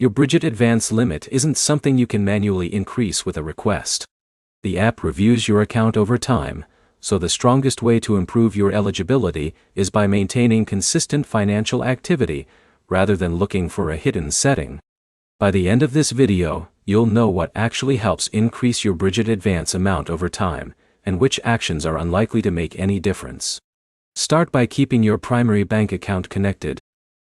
Your Brigit advance limit isn't something you can manually increase with a request. The app reviews your account over time, so the strongest way to improve your eligibility is by maintaining consistent financial activity rather than looking for a hidden setting. By the end of this video, you'll know what actually helps increase your Brigit advance amount over time, and which actions are unlikely to make any difference. Start by keeping your primary bank account connected.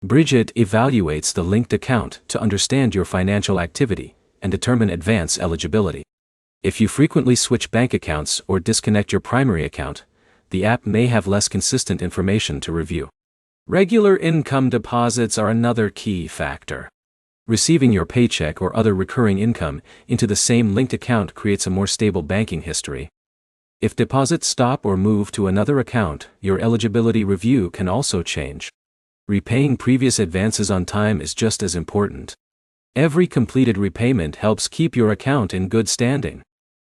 Brigit evaluates the linked account to understand your financial activity and determine advance eligibility. If you frequently switch bank accounts or disconnect your primary account, the app may have less consistent information to review. Regular income deposits are another key factor. Receiving your paycheck or other recurring income into the same linked account creates a more stable banking history. If deposits stop or move to another account, your eligibility review can also change. Repaying previous advances on time is just as important. Every completed repayment helps keep your account in good standing.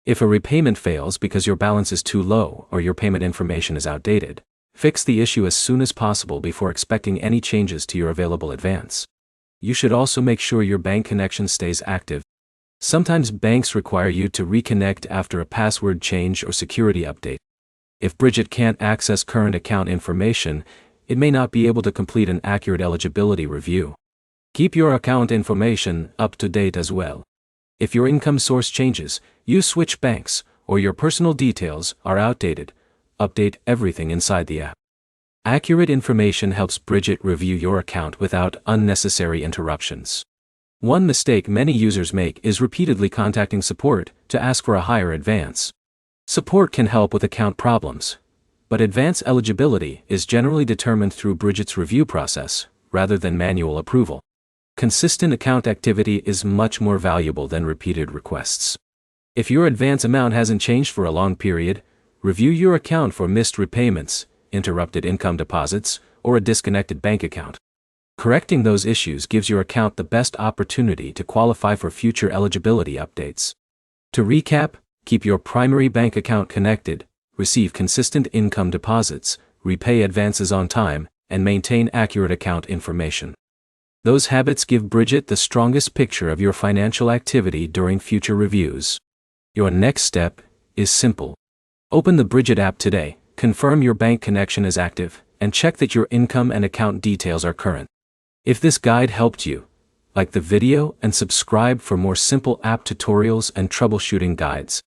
If a repayment fails because your balance is too low or your payment information is outdated, fix the issue as soon as possible before expecting any changes to your available advance. You should also make sure your bank connection stays active. Sometimes banks require you to reconnect after a password change or security update. If Brigit can't access current account information, it may not be able to complete an accurate eligibility review. Keep your account information up to date as well. If your income source changes, you switch banks, or your personal details are outdated, update everything inside the app. Accurate information helps Brigit review your account without unnecessary interruptions. One mistake many users make is repeatedly contacting support to ask for a higher advance. Support can help with account problems, but advance eligibility is generally determined through Brigit's review process, rather than manual approval. Consistent account activity is much more valuable than repeated requests. If your advance amount hasn't changed for a long period, review your account for missed repayments, interrupted income deposits, or a disconnected bank account. Correcting those issues gives your account the best opportunity to qualify for future eligibility updates. To recap, keep your primary bank account connected, receive consistent income deposits, repay advances on time, and maintain accurate account information. Those habits give Brigit the strongest picture of your financial activity during future reviews. Your next step is simple. Open the Brigit app today, confirm your bank connection is active, and check that your income and account details are current. If this guide helped you, like the video and subscribe for more simple app tutorials and troubleshooting guides.